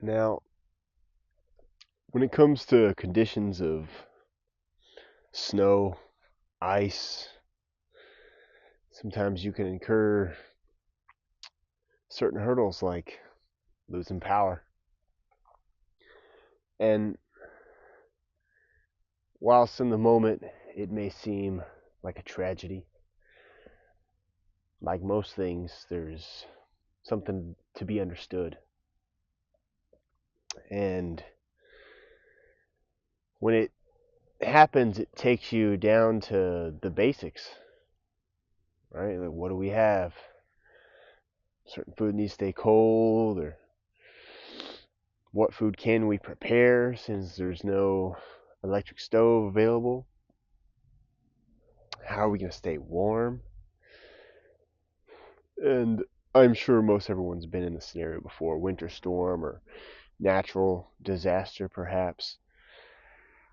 Now, when it comes to conditions of snow, ice, sometimes you can incur certain hurdles like losing power. And whilst in the moment it may seem like a tragedy, like most things, there's something to be understood. And when it happens, it takes you down to the basics, right? Like, what do we have? Certain food needs to stay cold, or what food can we prepare since there's no electric stove available? How are we going to stay warm? And I'm sure most everyone's been in this scenario before, winter storm or natural disaster perhaps.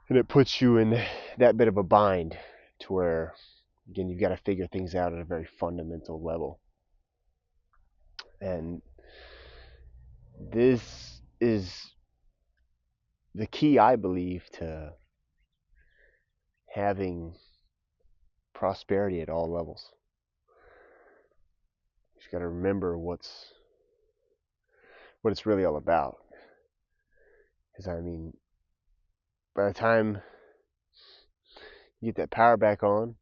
And it puts you in that bit of a bind to where, again, you've got to figure things out at a very fundamental level. And this is the key, I believe, to having prosperity at all levels. You just got to remember what it's really all about. Because I mean, by the time you get that power back on,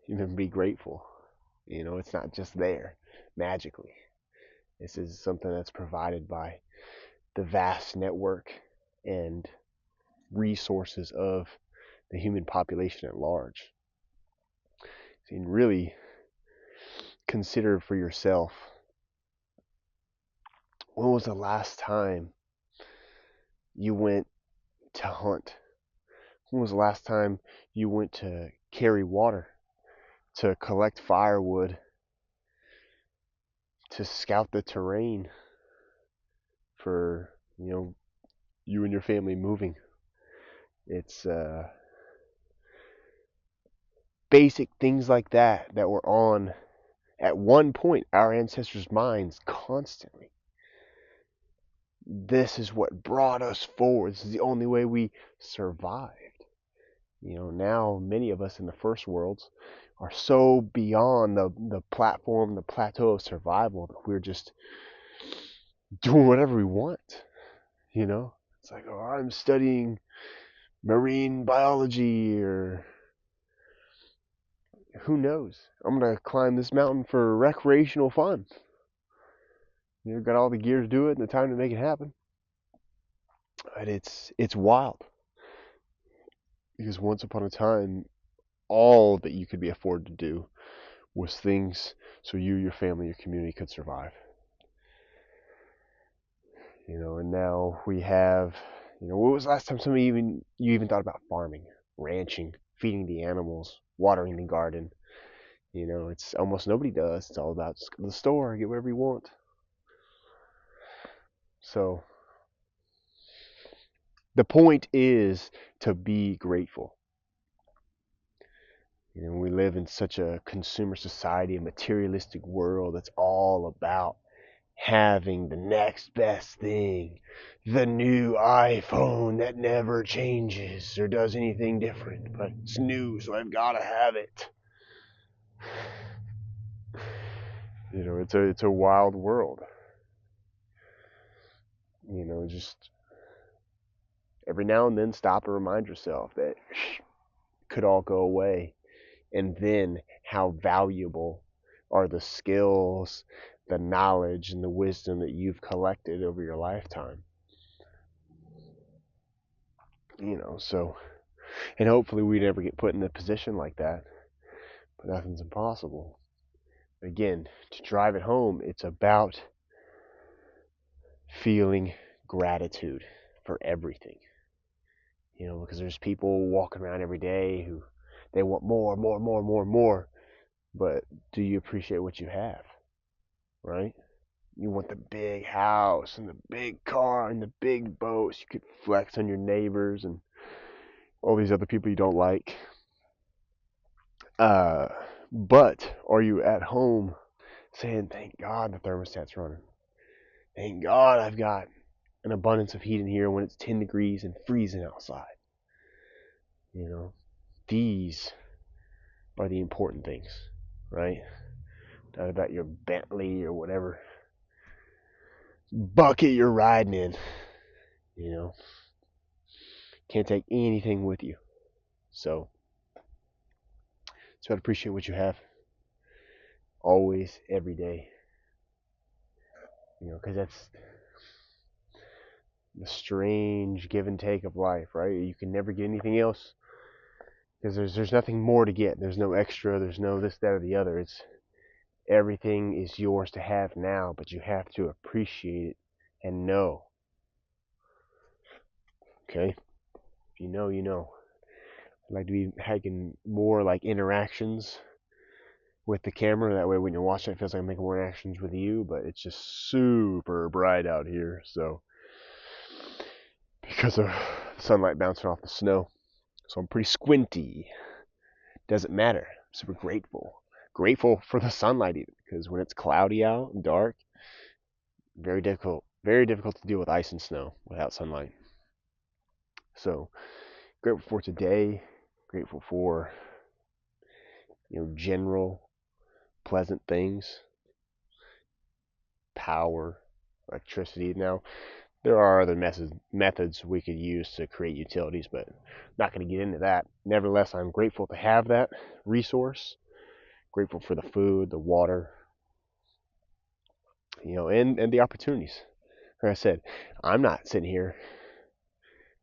you can be grateful. It's not just there magically. This is something that's provided by the vast network and resources of the human population at large. So you can really consider for yourself, when was the last time you went to hunt? When was the last time you went to carry water, to collect firewood, to scout the terrain for, you and your family moving? It's basic things like that were on, at one point, our ancestors' minds constantly. This is what brought us forward. This is the only way we survived. Now many of us in the first worlds are so beyond the platform, the plateau of survival, that we're just doing whatever we want. It's like, oh, I'm studying marine biology, or who knows? I'm gonna climb this mountain for recreational fun. Got all the gear to do it and the time to make it happen. But it's wild, because once upon a time, all that you could be afforded to do was things so you, your family, your community could survive. And now we have, what was the last time you even thought about farming, ranching, feeding the animals, watering the garden? It's almost nobody does. It's all about just go to the store, get whatever you want. So the point is to be grateful. We live in such a consumer society, a materialistic world that's all about having the next best thing, the new iPhone that never changes or does anything different, but it's new, so I've got to have it. It's a wild world. Just every now and then stop and remind yourself that it could all go away, and then how valuable are the skills, the knowledge, and the wisdom that you've collected over your lifetime. So, and hopefully we never get put in a position like that, but nothing's impossible. Again, to drive it home, it's about feeling gratitude for everything. Because there's people walking around every day who they want more, more, more, more, more. But do you appreciate what you have? Right? You want the big house and the big car and the big boats. You could flex on your neighbors and all these other people you don't like. Uh, but are you at home saying, thank God the thermostat's running? Thank God I've got an abundance of heat in here when it's 10 degrees and freezing outside. You know, these are the important things, right? Not about your Bentley or whatever bucket you're riding in. You know, can't take anything with you. So, try to appreciate what you have always, every day. You know, because that's the strange give and take of life, right? You can never get anything else because there's nothing more to get. There's no extra. There's no this, that, or the other. It's everything is yours to have now, but you have to appreciate it and know. Okay, if you know, you know. I'd like to be having more like interactions with the camera. That way, when you're watching, it feels like I'm making more interactions with you. But it's just super bright out here, so because of sunlight bouncing off the snow, so I'm pretty squinty. Doesn't matter. I'm super grateful. Grateful for the sunlight even, because when it's cloudy out and dark, very difficult. Very difficult to deal with ice and snow without sunlight. So grateful for today. Grateful for general pleasant things. Power, electricity. Now there are other methods we could use to create utilities, but not going to get into that. Nevertheless, I'm grateful to have that resource. Grateful for the food, the water, and the opportunities. Like I said, I'm not sitting here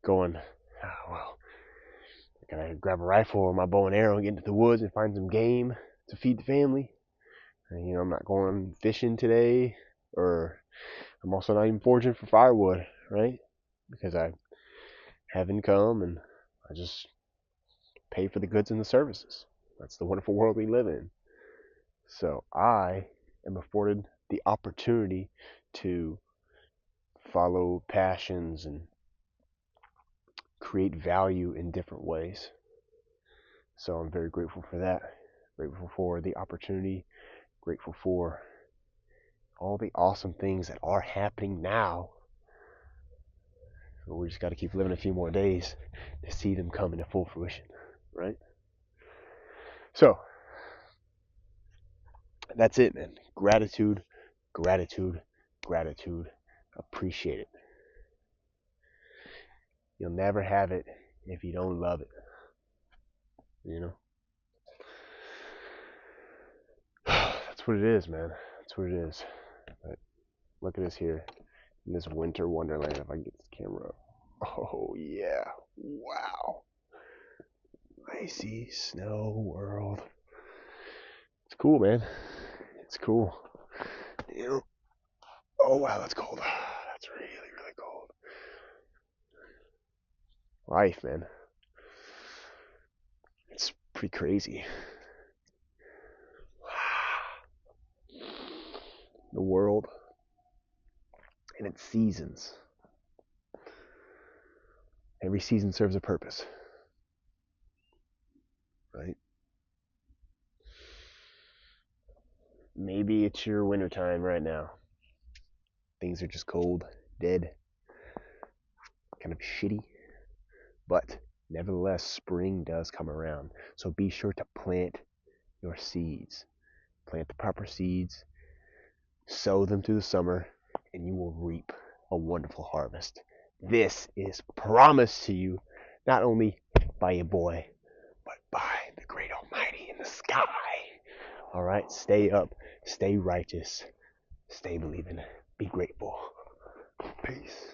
going, oh, well, I gotta grab a rifle or my bow and arrow and get into the woods and find some game to feed the family. And, I'm not going fishing today, or I'm also not even foraging for firewood, right? Because I have income and I just pay for the goods and the services. That's the wonderful world we live in. So I am afforded the opportunity to follow passions and create value in different ways. So I'm very grateful for that. Grateful for the opportunity. Grateful for all the awesome things that are happening now. So we just got to keep living a few more days to see them come into full fruition, right? So that's it, man. Gratitude, gratitude, gratitude. Appreciate it. You'll never have it if you don't love it. That's what it is, man. That's what it is. But look at us here in this winter wonderland. If I can get this camera up. Oh, yeah. Wow. Icy snow world. It's cool, man. It's cool. Oh, wow, that's cold. That's really, really cold. Life, man. It's pretty crazy. The world and its seasons. Every season serves a purpose. Right? Maybe it's your wintertime right now. Things are just cold, dead, kind of shitty. But nevertheless, spring does come around. So be sure to plant your seeds. Plant the proper seeds, sow them through the summer, and you will reap a wonderful harvest. This is promised to you not only by your boy, but by the great Almighty in the sky. All right, stay up, stay righteous, stay believing, be grateful. Peace.